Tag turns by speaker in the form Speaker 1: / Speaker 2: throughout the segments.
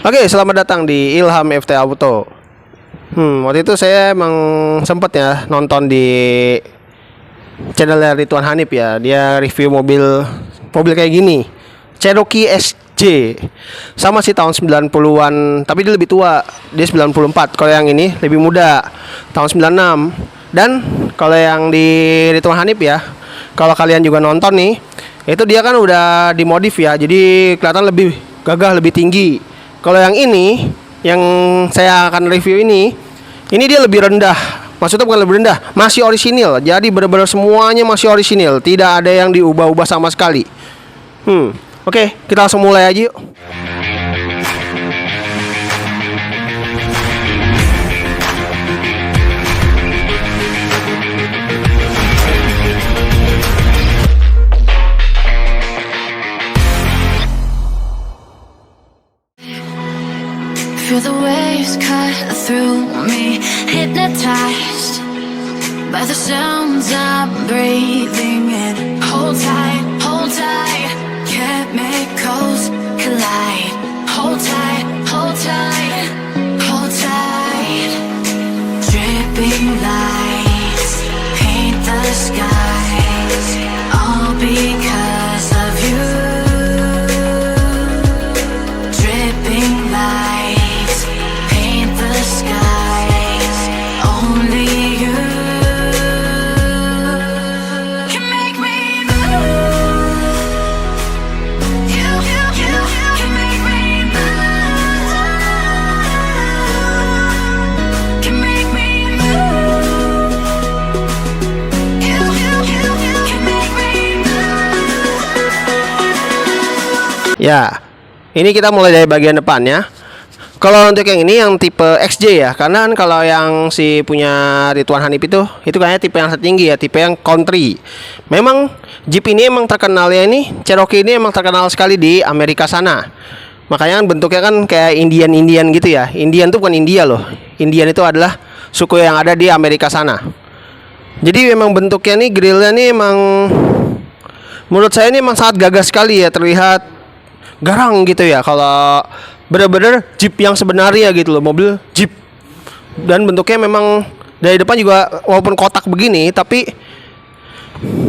Speaker 1: Oke, selamat datang di Ilham FT Auto. Waktu itu saya emang sempet ya nonton di channelnya Ridwan Hanif ya. Dia review mobil kayak gini, Cherokee SJ. Sama sih tahun 90-an, tapi dia lebih tua. Dia 94. Kalau yang ini lebih muda, tahun 96. Dan kalau yang di Ridwan Hanif ya, kalau kalian juga nonton nih, itu dia kan udah dimodif ya. Jadi kelihatan lebih gagah, lebih tinggi. Kalau yang ini, yang saya akan review ini dia lebih rendah. Maksudnya bukan lebih rendah, masih orisinil. Jadi benar-benar semuanya masih orisinil, tidak ada yang diubah-ubah sama sekali. Oke, kita langsung mulai aja yuk.
Speaker 2: Feel the waves cut through me, hypnotized by the sounds I'm breathing in. Hold tight, chemicals collide. Hold tight, hold tight, hold tight. Dripping lights paint the skies, all because of you. Dripping lights paint the skies, only you can make me move. You can make me move. Can make me move. You can make me move.
Speaker 1: Ya, ini kita mulai dari bagian depannya. Kalau untuk yang ini yang tipe XJ ya, karena kan kalau yang si punya Ridwan Hanif itu kayaknya tipe yang tertinggi ya, tipe yang country. Memang Jeep ini emang terkenalnya ini, Cherokee ini emang terkenal sekali di Amerika sana. Makanya kan bentuknya kan kayak Indian gitu ya. Indian tuh bukan India loh. Indian itu adalah suku yang ada di Amerika sana. Jadi memang bentuknya nih, grillnya nih emang menurut saya ini emang sangat gagah sekali ya, terlihat garang gitu ya. Kalau bener-bener Jeep yang sebenarnya gitu loh, mobil Jeep. Dan bentuknya memang dari depan juga walaupun kotak begini, tapi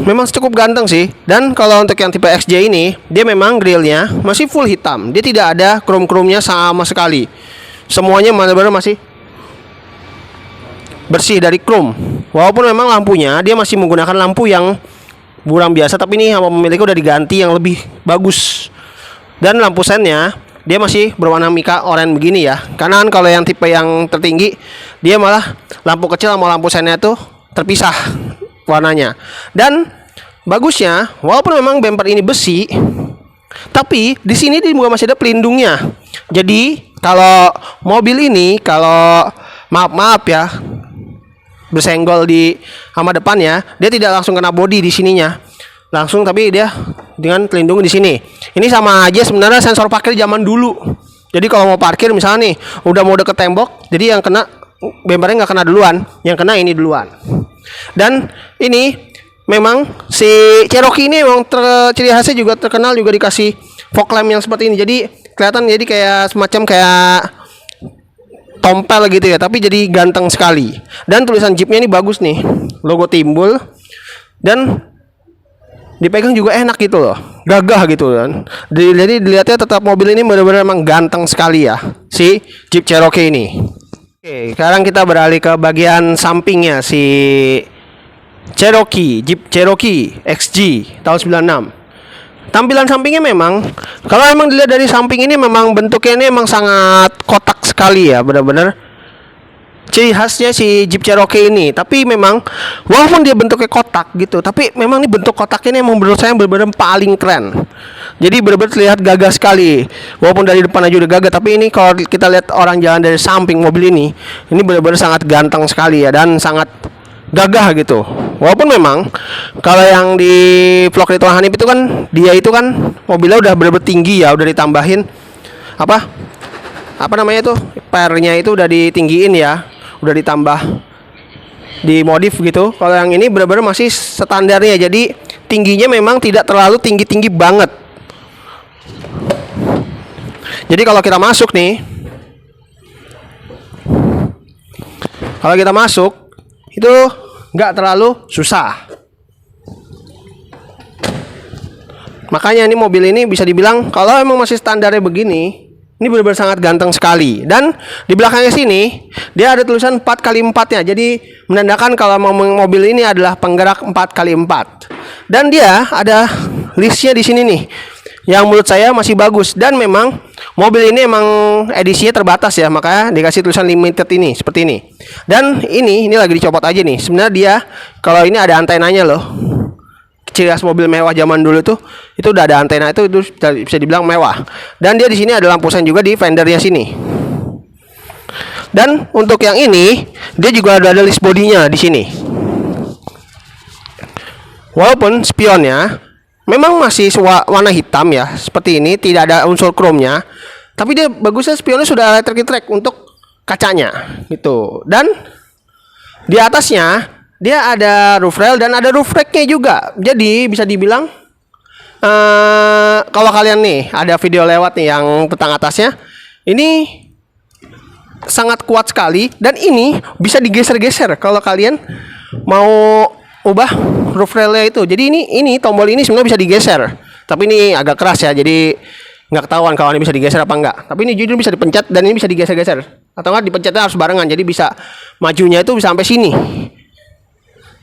Speaker 1: memang cukup ganteng sih. Dan kalau untuk yang tipe XJ ini, dia memang grillnya masih full hitam. Dia tidak ada krom-kromnya sama sekali. Semuanya benar-benar masih bersih dari krom. Walaupun memang lampunya dia masih menggunakan lampu yang buram biasa, tapi ini sama pemiliknya udah diganti yang lebih bagus. Dan lampu sennya dia masih berwarna mika oranye begini ya. Karena kan kalau yang tipe yang tertinggi, dia malah lampu kecil sama lampu sennya tuh terpisah warnanya. Dan bagusnya, walaupun memang bumper ini besi, tapi di sini dia juga masih ada pelindungnya. Jadi kalau mobil ini, kalau maaf ya, bersenggol di sama depannya, dia tidak langsung kena bodi di sininya. Langsung, tapi dia dengan pelindung di sini. Ini sama aja sebenarnya sensor parkir zaman dulu. Jadi kalau mau parkir misalnya nih, udah mau deket tembok, jadi yang kena bempernya nggak kena duluan, yang kena ini duluan. Dan ini memang si Cherokee ini memang ciri khasnya juga terkenal juga dikasih fog lamp yang seperti ini. Jadi kelihatan jadi kayak semacam kayak tompel gitu ya, tapi jadi ganteng sekali. Dan tulisan Jeepnya ini bagus nih, logo timbul dan dipegang juga enak gitu loh, gagah gitu kan. Jadi dilihatnya tetap mobil ini benar-benar emang ganteng sekali ya, si Jeep Cherokee ini. Oke, sekarang kita beralih ke bagian sampingnya si Cherokee, Jeep Cherokee XJ tahun 96. Tampilan sampingnya memang, kalau emang dilihat dari samping ini memang bentuknya ini emang sangat kotak sekali ya, benar-benar ciri khasnya si Jeep Cherokee ini. Tapi memang walaupun dia bentuknya kotak gitu, tapi memang ini bentuk kotaknya ini emang menurut saya benar-benar paling keren. Jadi benar-benar terlihat gagah sekali. Walaupun dari depan aja udah gagah, tapi ini kalau kita lihat orang jalan dari samping mobil ini benar-benar sangat ganteng sekali ya, dan sangat gagah gitu. Walaupun memang kalau yang di vlog Ridwan Hanif itu kan, dia itu kan mobilnya udah benar-benar tinggi ya, udah ditambahin apa namanya tuh, pernya itu udah ditinggiin ya, udah ditambah dimodif gitu. Kalau yang ini benar-benar masih standarnya, jadi tingginya memang tidak terlalu tinggi-tinggi banget. Jadi kalau kita masuk nih, itu nggak terlalu susah. Makanya ini mobil ini bisa dibilang kalau emang masih standarnya begini, ini benar-benar sangat ganteng sekali. Dan di belakangnya sini dia ada tulisan 4x4-nya. Jadi menandakan kalau mobil ini adalah penggerak 4x4. Dan dia ada listnya di sini nih, yang menurut saya masih bagus. Dan memang mobil ini emang edisinya terbatas ya, makanya dikasih tulisan limited ini seperti ini. Dan ini lagi dicopot aja nih. Sebenarnya dia kalau ini ada antenanya loh. Ciri khas mobil mewah zaman dulu tuh itu udah ada antena, itu bisa dibilang mewah. Dan dia di sini ada lampu sen juga di fendernya sini. Dan untuk yang ini dia juga ada list bodinya di sini. Walaupun spionnya memang masih warna hitam ya, seperti ini, tidak ada unsur chrome-nya. Tapi dia bagusnya spionnya sudah electric track untuk kacanya gitu. Dan di atasnya dia ada roof rail dan ada roof rack-nya juga. Jadi bisa dibilang kalau kalian nih ada video lewat nih yang tentang atasnya, ini sangat kuat sekali. Dan ini bisa digeser-geser kalau kalian mau ubah roof rail-nya itu. Jadi ini tombol ini sebenarnya bisa digeser. Tapi ini agak keras ya, jadi nggak ketahuan kalau ini bisa digeser apa enggak. Tapi ini jujur bisa dipencet dan ini bisa digeser-geser. Atau enggak dipencetnya harus barengan. Jadi bisa majunya itu bisa sampai sini.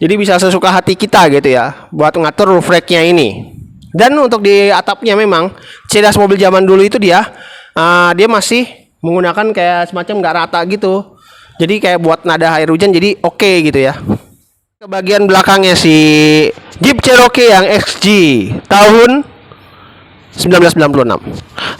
Speaker 1: Jadi bisa sesuka hati kita gitu ya, buat ngatur roof rack-nya ini. Dan untuk di atapnya memang ciri khas mobil zaman dulu itu dia masih menggunakan kayak semacam nggak rata gitu. Jadi kayak buat nada air hujan, jadi oke gitu ya. Ke bagian belakangnya si Jeep Cherokee yang XG tahun 1996.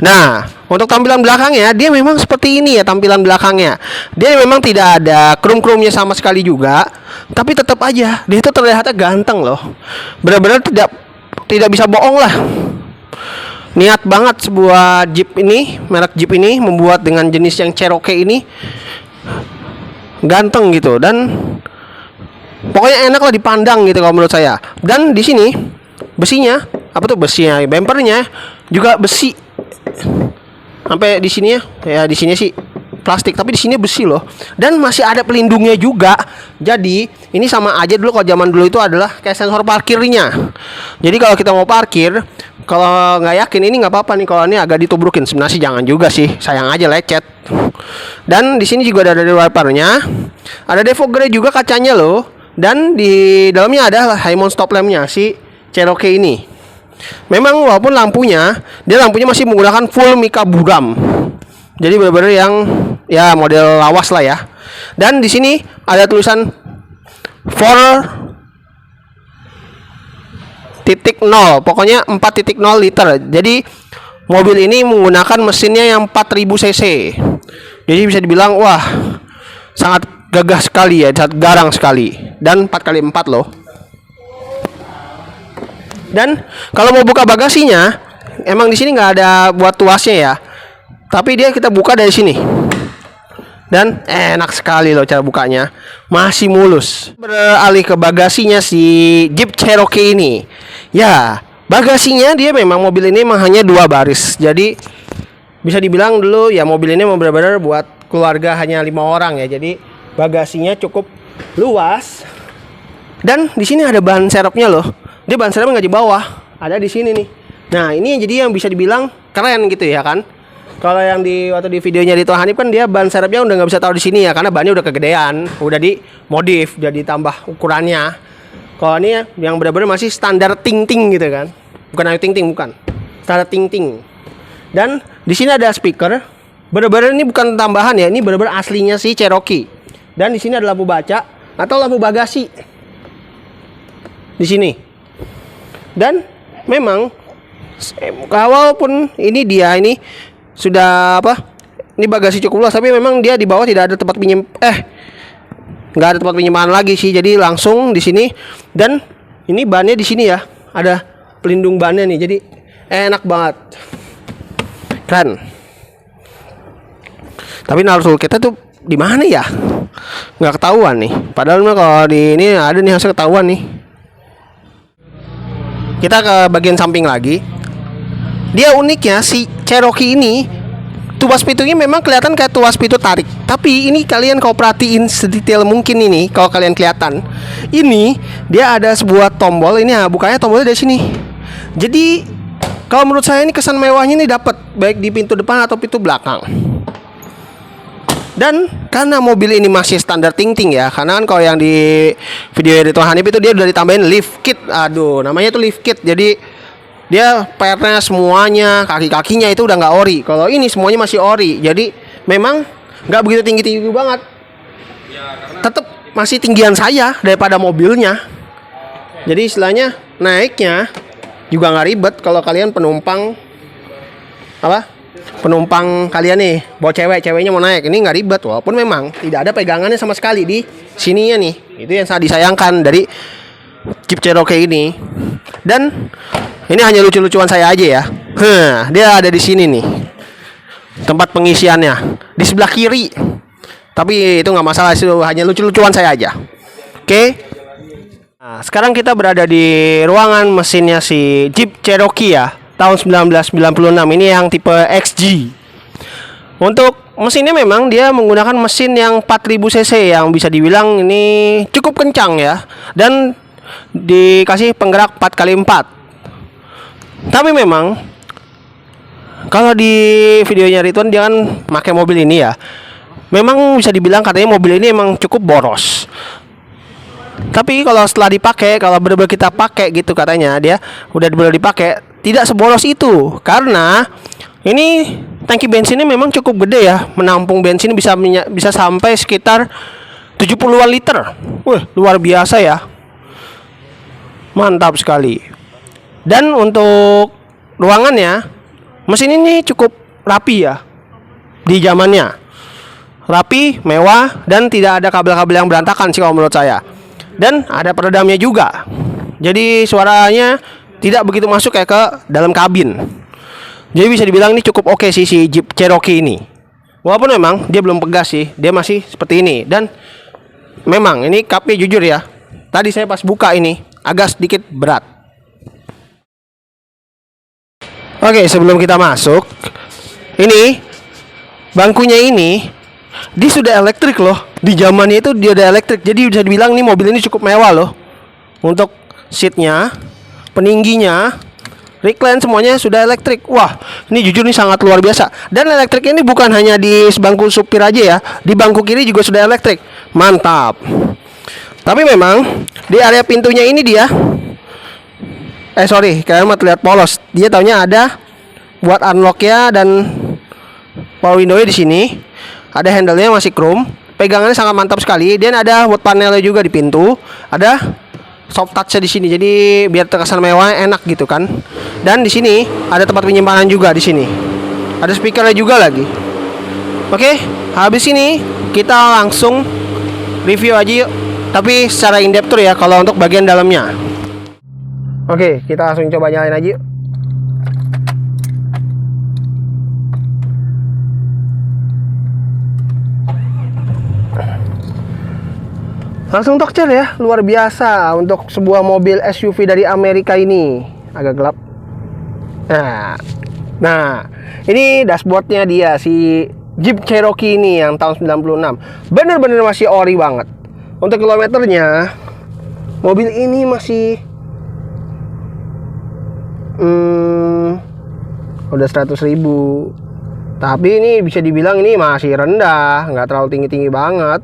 Speaker 1: Nah, untuk tampilan belakangnya dia memang seperti ini ya tampilan belakangnya. Dia memang tidak ada krum-krumnya sama sekali juga, tapi tetap aja dia itu terlihatnya ganteng loh. Benar-benar tidak bisa bohong lah. Niat banget sebuah Jeep ini, merek Jeep ini membuat dengan jenis yang Cherokee ini ganteng gitu, dan pokoknya enak lah dipandang gitu kalau menurut saya. Dan di sini besinya, apa tuh besinya, bempernya juga besi sampai di sini ya di sini sih plastik, tapi di sini besi loh. Dan masih ada pelindungnya juga. Jadi ini sama aja dulu kalau zaman dulu itu adalah kayak sensor parkirnya. Jadi kalau kita mau parkir, kalau nggak yakin ini nggak apa-apa nih kalau ini agak ditubrukin. Sebenarnya sih jangan juga sih, sayang aja lecet. Dan di sini juga ada wipernya, ada defogger juga kacanya loh. Dan di dalamnya ada high mount stop lampnya si Cherokee ini. Memang walaupun lampunya masih menggunakan full Mica buram. Jadi benar-benar yang ya model lawas lah ya. Dan di sini ada tulisan 4.0, pokoknya 4.0 liter. Jadi mobil ini menggunakan mesinnya yang 4000 cc. Jadi bisa dibilang wah sangat gagah sekali ya, sangat garang sekali. Dan 4x4 loh. Dan kalau mau buka bagasinya, emang di sini nggak ada buat tuasnya ya. Tapi dia kita buka dari sini. Dan enak sekali loh cara bukanya. Masih mulus. Beralih ke bagasinya si Jeep Cherokee ini. Ya, bagasinya dia memang mobil ini memang hanya 2 baris. Jadi bisa dibilang dulu ya mobil ini benar-benar buat keluarga hanya 5 orang ya. Jadi bagasinya cukup luas. Dan di sini ada ban serepnya loh. Dia ban serepnya nggak di bawah, ada di sini nih. Nah ini jadi yang bisa dibilang keren gitu ya kan. Kalau yang waktu di videonya di Tuan Hanif kan dia ban serepnya udah nggak bisa taruh di sini ya, karena bannya udah kegedean, udah dimodif, udah ditambah ukurannya. Kalau ini yang benar-benar masih standar ting-ting gitu kan, bukan ayo ting-ting, bukan standar ting-ting. Dan di sini ada speaker, benar-benar ini bukan tambahan ya, ini benar-benar aslinya si Cherokee. Dan di sini ada lampu baca atau lampu bagasi di sini. Dan memang walaupun ini sudah ini bagasi cukup luas, tapi memang dia di bawah tidak ada tempat nggak ada tempat penyimpanan lagi sih. Jadi langsung di sini. Dan ini bannya di sini ya, ada pelindung bannya nih, jadi enak banget, keren. Tapi naruh kita tuh di mana ya, nggak ketahuan nih. Padahal kalau di ini ada nih, harusnya ketahuan nih. Kita ke bagian samping lagi. Dia uniknya si Cherokee ini tuas pintunya memang kelihatan kayak tuas pintu tarik. Tapi ini kalian kalau perhatiin sedetail mungkin ini, kalau kalian kelihatan, ini dia ada sebuah tombol. Ini ya, bukanya tombolnya dari sini. Jadi kalau menurut saya ini kesan mewahnya ini dapat baik di pintu depan atau pintu belakang. Dan karena mobil ini masih standar ting-ting ya, karena kan kalau yang di video Ridwan Hanif itu dia udah ditambahin lift kit. Aduh, namanya itu lift kit. Jadi dia pernya semuanya, kaki-kakinya itu udah nggak ori. Kalau ini semuanya masih ori. Jadi memang nggak begitu tinggi-tinggi banget. Tetap masih tinggian saya daripada mobilnya. Jadi istilahnya naiknya juga nggak ribet kalau kalian penumpang penumpang kalian nih bawa ceweknya mau naik, ini nggak ribet, walaupun memang tidak ada pegangannya sama sekali di sininya nih. Itu yang sangat disayangkan dari Jeep Cherokee ini. Dan ini hanya lucu-lucuan saya aja ya. Dia ada di sini nih tempat pengisiannya di sebelah kiri, tapi itu nggak masalah, itu hanya lucu-lucuan saya aja. Oke. Nah, sekarang kita berada di ruangan mesinnya si Jeep Cherokee ya, tahun 1996. Ini yang tipe XG. Untuk mesinnya memang dia menggunakan mesin yang 4000 cc yang bisa dibilang ini cukup kencang ya, dan dikasih penggerak 4x4. Tapi memang kalau di videonya Ridwan dia kan pakai mobil ini ya, memang bisa dibilang katanya mobil ini emang cukup boros. Tapi kalau setelah dipakai, kalau benar-benar kita pakai gitu katanya, dia udah benar-benar dipakai, tidak seboros itu. Karena ini tangki bensinnya memang cukup gede ya, menampung bensin bisa sampai sekitar 70-an liter. Wah, luar biasa ya. Mantap sekali. Dan untuk ruangannya, mesin ini cukup rapi ya di zamannya. Rapi, mewah, dan tidak ada kabel-kabel yang berantakan sih kalau menurut saya. Dan ada peredamnya juga. Jadi suaranya tidak begitu masuk kayak ke dalam kabin. Jadi bisa dibilang ini cukup oke sih si Jeep Cherokee ini. Walaupun memang dia belum pegas sih, dia masih seperti ini. Dan memang ini cupnya jujur ya, tadi saya pas buka ini agak sedikit berat. Oke, sebelum kita masuk, ini bangkunya ini dia sudah elektrik loh. Di zamannya itu dia udah elektrik. Jadi bisa dibilang nih mobil ini cukup mewah loh. Untuk seatnya, peningginya, recline semuanya sudah elektrik. Wah, ini jujur nih sangat luar biasa. Dan elektrik ini bukan hanya di bangku supir aja ya, di bangku kiri juga sudah elektrik. Mantap. Tapi memang di area pintunya ini dia kalian mau terlihat polos. Dia taunya ada buat unlock ya, dan power window-nya di sini. Ada handle-nya masih chrome. Pegangannya sangat mantap sekali. Dan ada wood panelnya juga di pintu. Ada soft touch-nya di sini. Jadi biar terkesan mewah, enak gitu kan. Dan di sini ada tempat penyimpanan juga di sini. Ada speakernya juga lagi. Oke, habis ini kita langsung review aja yuk. Tapi secara in-depth tour ya kalau untuk bagian dalamnya. Oke, kita langsung coba nyalain aja yuk. Langsung talk ya, luar biasa untuk sebuah mobil SUV dari Amerika ini. Agak gelap. Nah, ini dashboardnya dia si Jeep Cherokee ini yang tahun 96. Bener-bener masih ori banget. Untuk kilometernya, mobil ini masih udah 100.000. Tapi ini bisa dibilang ini masih rendah, nggak terlalu tinggi-tinggi banget.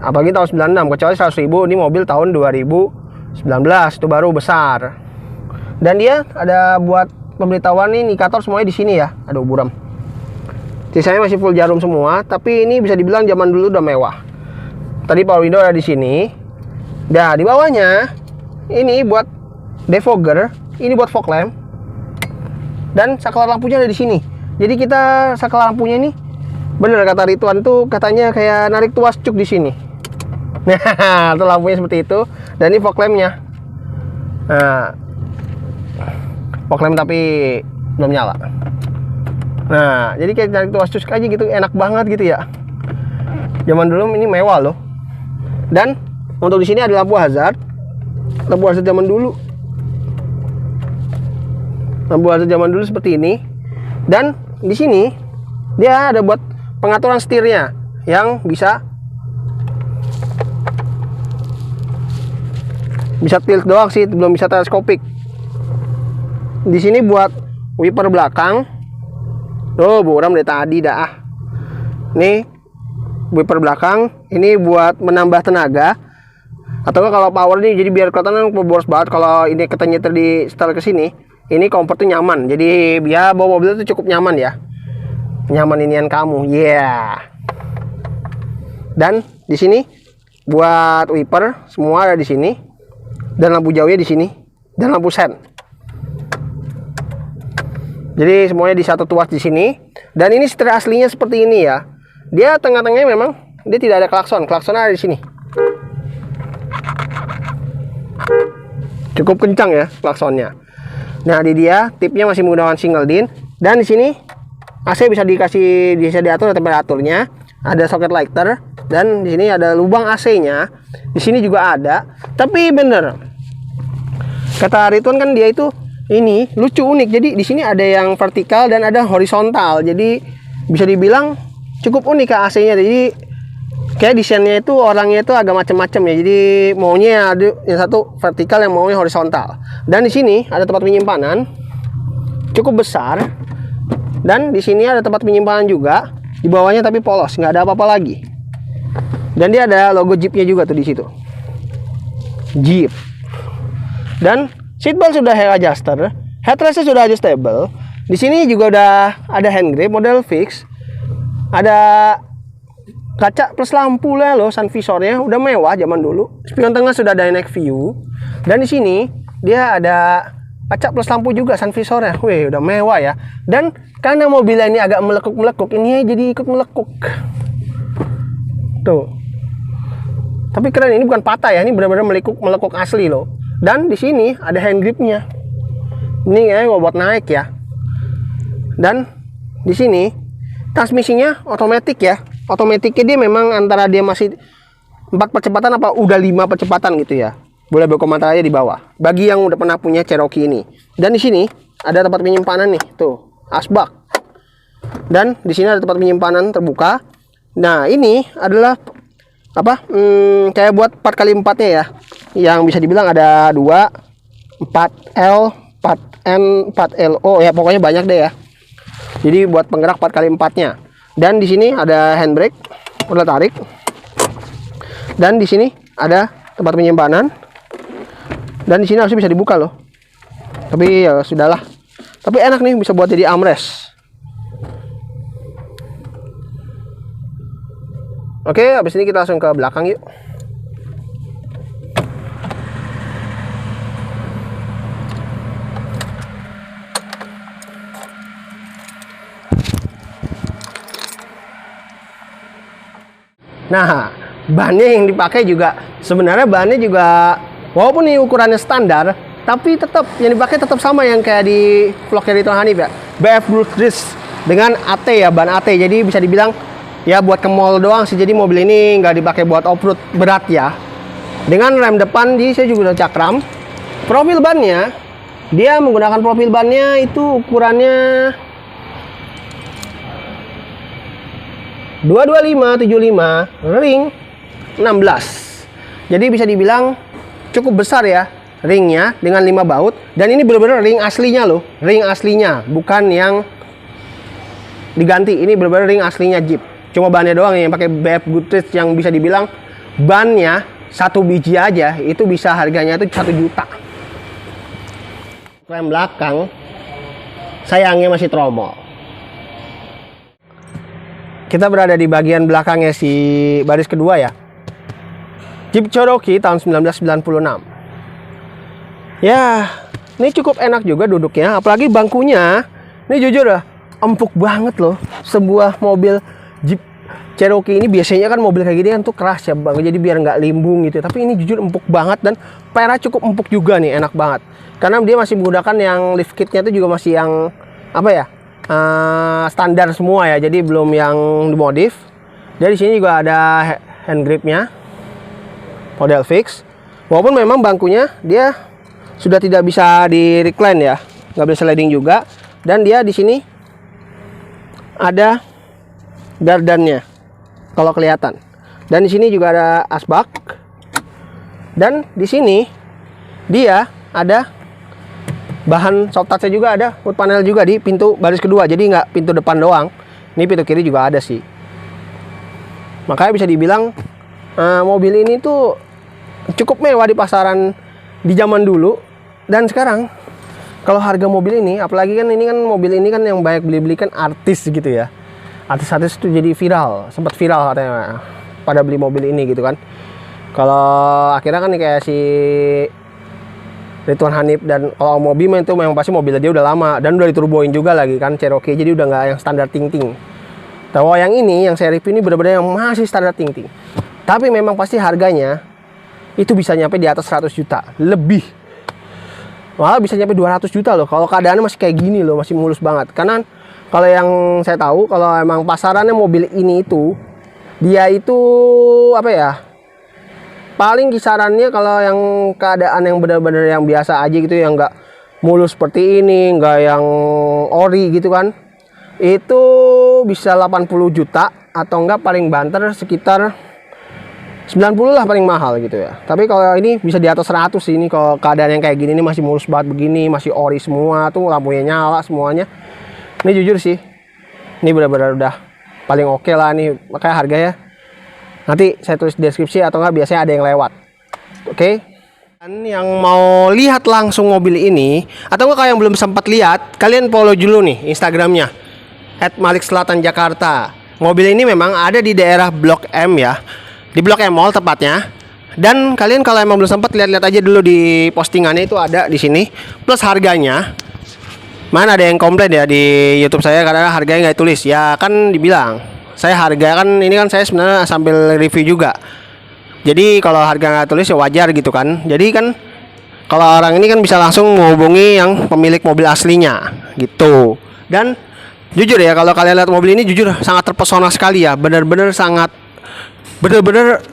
Speaker 1: Apalagi tahun 96, kecuali 100.000 ini mobil tahun 2019, itu baru besar. Dan dia ada buat pemberitahuan nih, indikator semuanya di sini ya. Aduh, buram. Sisanya masih full jarum semua, tapi ini bisa dibilang zaman dulu udah mewah. Tadi power window ada di sini. Nah, di bawahnya ini buat defogger, ini buat fog lamp. Dan saklar lampunya ada di sini. Jadi kita saklar lampunya nih, bener kata Ridwan tuh katanya kayak narik tuas cuk di sini. Nah, tuh lampunya seperti itu. Dan ini fog lampnya. Nah, fog lamp tapi belum nyala. Nah, jadi kayak narik tuas cuk aja gitu, enak banget gitu ya. Zaman dulu ini mewah loh. Dan untuk di sini ada lampu hazard. Lampu hazard zaman dulu. Lampu hazard zaman dulu seperti ini. Dan di sini Dia ada buat pengaturan setirnya yang bisa tilt doang sih, belum bisa teleskopik. Di sini buat wiper belakang. Tuh, buram dari tadi dah. Nih wiper belakang, ini buat menambah tenaga. Atau kalau power nih, jadi biar kelihatan boros banget kalau ini kita nyetir di setel ke sini. Ini komfortnya nyaman. Jadi biar bawa mobil itu cukup nyaman ya. Nyaman inian kamu. Yeah. Dan di sini buat wiper semua ada di sini. Dan lampu jauhnya di sini. Dan lampu sen. Jadi semuanya di satu tuas di sini. Dan ini setir aslinya seperti ini ya. Dia tengah-tengahnya memang dia tidak ada klakson. Klaksonnya ada di sini. Cukup kencang ya klaksonnya. Nah, di dia tipnya masih menggunakan single din. Dan di sini AC bisa diatur temperaturnya. Ada soket lighter dan di sini ada lubang AC-nya. Di sini juga ada. Tapi bener, kata Ridwan kan dia itu ini lucu unik. Jadi di sini ada yang vertikal dan ada horizontal. Jadi bisa dibilang cukup unik ke AC-nya. Jadi kayak desainnya itu orangnya itu agak macam-macam ya. Jadi maunya ada yang satu vertikal, yang maunya horizontal. Dan di sini ada tempat penyimpanan cukup besar. Dan di sini ada tempat penyimpanan juga. Di bawahnya tapi polos, nggak ada apa-apa lagi. Dan dia ada logo Jeep-nya juga tuh di situ. Jeep. Dan seatbelt sudah hair adjuster, headrestnya sudah adjustable. Di sini juga udah ada hand grip model fix. Ada kaca plus lampu lah loh, sun visornya udah mewah zaman dulu. Spion tengah sudah dynamic view. Dan di sini dia ada kaca plus lampu juga, sun visornya. Wih, udah mewah ya. Dan karena mobilnya ini agak melekuk-melekuk, ini jadi ikut melekuk. Tuh. Tapi keren, ini bukan patah ya, ini benar-benar melekuk asli loh. Dan di sini ada hand gripnya. Ini kayaknya buat naik ya. Dan di sini transmisinya otomatis ya. Otomatiknya dia memang antara dia masih 4 percepatan apa udah 5 percepatan gitu ya. Boleh berkomentar aja di bawah. Bagi yang udah pernah punya Cherokee ini. Dan di sini ada tempat penyimpanan nih, tuh, asbak. Dan di sini ada tempat penyimpanan terbuka. Nah, ini adalah apa? Kayak buat 4x4-nya ya. Yang bisa dibilang ada 2, 4L, 4N, 4LO ya, pokoknya banyak deh ya. Jadi buat penggerak 4x4-nya. Dan di sini ada handbrake, udah tarik. Dan di sini ada tempat penyimpanan. Dan di sini harusnya bisa dibuka loh. Tapi ya sudahlah. Tapi enak nih, bisa buat jadi armrest. Oke, habis ini kita langsung ke belakang yuk. Nah, bannya yang dipakai juga sebenarnya bannya juga walaupun ini ukurannya standar, tapi tetap yang dipakai tetap sama yang kayak di vlognya Ridwan Hanif ya. BF Blue Dris dengan AT ya, ban AT. Jadi bisa dibilang ya buat ke mall doang sih. Jadi mobil ini nggak dipakai buat off-road berat ya. Dengan rem depan di saya juga udah cakram. Profil bannya dia menggunakan profil bannya itu ukurannya 225/75 ring 16. Jadi bisa dibilang cukup besar ya ringnya dengan 5 baut. Dan ini benar-benar ring aslinya loh. Ring aslinya, bukan yang diganti. Ini benar-benar ring aslinya Jeep. Cuma bannya doang yang pakai BF Goodrich yang bisa dibilang bannya satu biji aja itu bisa harganya itu 1 juta. Rem belakang sayangnya masih tromol. Kita berada di bagian belakangnya si baris kedua ya. Jeep Cherokee tahun 1996. Ya, ini cukup enak juga duduknya, apalagi bangkunya. Ini jujur ya, empuk banget loh. Sebuah mobil Jeep Cherokee ini biasanya kan mobil kayak gini kan tuh keras ya bang, jadi biar nggak limbung gitu. Tapi ini jujur empuk banget dan pernya cukup empuk juga nih, enak banget. Karena dia masih menggunakan yang lift kitnya itu juga masih yang apa ya? Standar semua ya, jadi belum yang dimodif. Dari sini juga ada hand gripnya, model fix. Walaupun memang bangkunya dia sudah tidak bisa di recline ya, nggak bisa sliding juga. Dan dia di sini ada gardannya kalau kelihatan. Dan di sini juga ada asbak. Dan di sini dia ada bahan soft touch-nya juga, ada wood panel juga di pintu baris kedua. Jadi nggak pintu depan doang. Ini pintu kiri juga ada sih. Makanya bisa dibilang mobil ini tuh cukup mewah di pasaran di zaman dulu. Dan sekarang kalau harga mobil ini, apalagi kan ini kan mobil ini kan yang banyak beli-beli kan artis gitu ya. Artis-artis itu jadi viral, sempat viral katanya pada beli mobil ini gitu kan. Kalau akhirnya kan kayak si Ridwan Hanif dan kalau mobil itu memang pasti mobilnya dia udah lama dan udah diturboin juga lagi kan Cherokee, jadi udah nggak yang standar ting-ting. Tapi yang ini yang saya review ini benar-benar yang masih standar ting-ting. Tapi memang pasti harganya itu bisa nyampe di atas 100 juta lebih. Malah bisa nyampe 200 juta loh. Kalau keadaannya masih kayak gini loh, masih mulus banget. Karena kalau yang saya tahu, kalau emang pasarannya mobil ini itu, dia itu apa ya? Paling kisarannya kalau yang keadaan yang benar-benar yang biasa aja gitu, yang nggak mulus seperti ini, nggak yang ori gitu kan, itu bisa 80 juta atau enggak paling banter sekitar 90 lah paling mahal gitu ya. Tapi kalau ini bisa di atas 100 sih. Ini kalau keadaan yang kayak gini ini masih mulus banget begini, masih ori semua tuh, lampunya nyala semuanya. Ini jujur sih, ini benar-benar udah paling oke lah nih. Makanya harganya nanti saya tulis di deskripsi atau enggak biasanya ada yang lewat. Oke. Dan yang mau lihat langsung mobil ini atau enggak yang belum sempat lihat, kalian follow dulu nih Instagramnya @malikselatan_jakarta. Mobil ini memang ada di daerah Blok M ya, di Blok M Mall tepatnya. Dan kalian kalau emang belum sempat lihat-lihat aja dulu di postingannya, itu ada di sini plus harganya. Mana ada yang komplain ya di YouTube saya karena harganya nggak tulis. Ya kan dibilang saya harga kan ini kan saya sebenarnya sambil review juga. Jadi kalau harga nggak tulis ya wajar gitu kan. Jadi kan kalau orang ini kan bisa langsung menghubungi yang pemilik mobil aslinya gitu. Dan jujur ya, kalau kalian lihat mobil ini jujur sangat terpesona sekali ya. Bener-bener sangat, bener-bener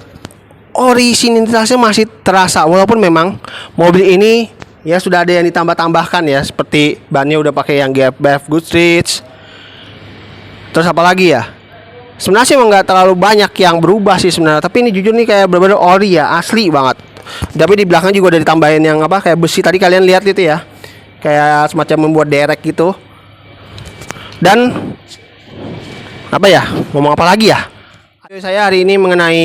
Speaker 1: originalitasnya masih terasa. Walaupun memang mobil ini ya sudah ada yang ditambah-tambahkan ya, seperti bannya udah pakai yang GFBF Goodrich. Terus apa lagi ya? Sebenarnya sih emang nggak terlalu banyak yang berubah sih sebenarnya. Tapi ini jujur nih kayak bener-bener ori ya, asli banget. Tapi di belakang juga udah ditambahin yang apa, kayak besi tadi kalian lihat itu ya, kayak semacam membuat derek gitu. Dan apa ya, ngomong apa lagi ya? Saya hari ini mengenai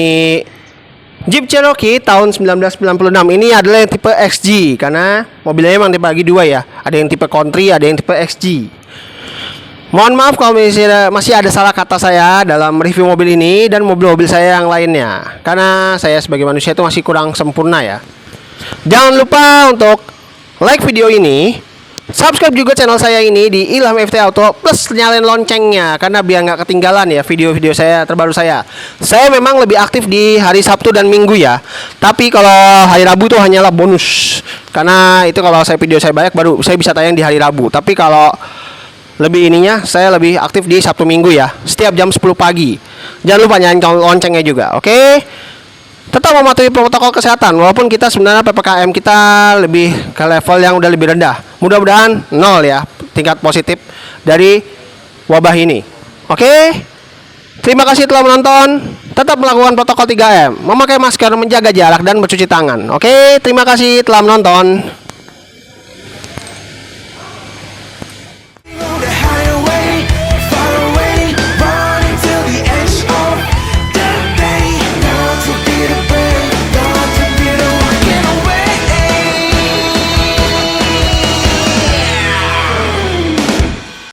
Speaker 1: Jeep Cherokee tahun 1996. Ini adalah yang tipe XG karena mobilnya emang dibagi dua ya. Ada yang tipe Country, ada yang tipe XG. Mohon maaf kalau masih ada salah kata saya dalam review mobil ini dan mobil-mobil saya yang lainnya, karena saya sebagai manusia itu masih kurang sempurna ya. Jangan lupa untuk like video ini, subscribe juga channel saya ini di Ilham FT Auto, plus nyalain loncengnya karena biar nggak ketinggalan ya video-video saya terbaru saya. Saya memang lebih aktif di hari Sabtu dan Minggu ya, tapi kalau hari Rabu itu hanyalah bonus, karena itu kalau saya video saya banyak baru saya bisa tayang di hari Rabu. Tapi kalau lebih ininya saya lebih aktif di Sabtu Minggu ya, setiap jam 10 pagi. Jangan lupa nyalain loncengnya juga, oke? Tetap mematuhi protokol kesehatan walaupun kita sebenarnya PPKM kita lebih ke level yang udah lebih rendah. Mudah-mudahan 0 ya tingkat positif dari wabah ini. Oke? Terima kasih telah menonton. Tetap melakukan protokol 3M, memakai masker, menjaga jarak dan mencuci tangan. Oke? Terima kasih telah menonton.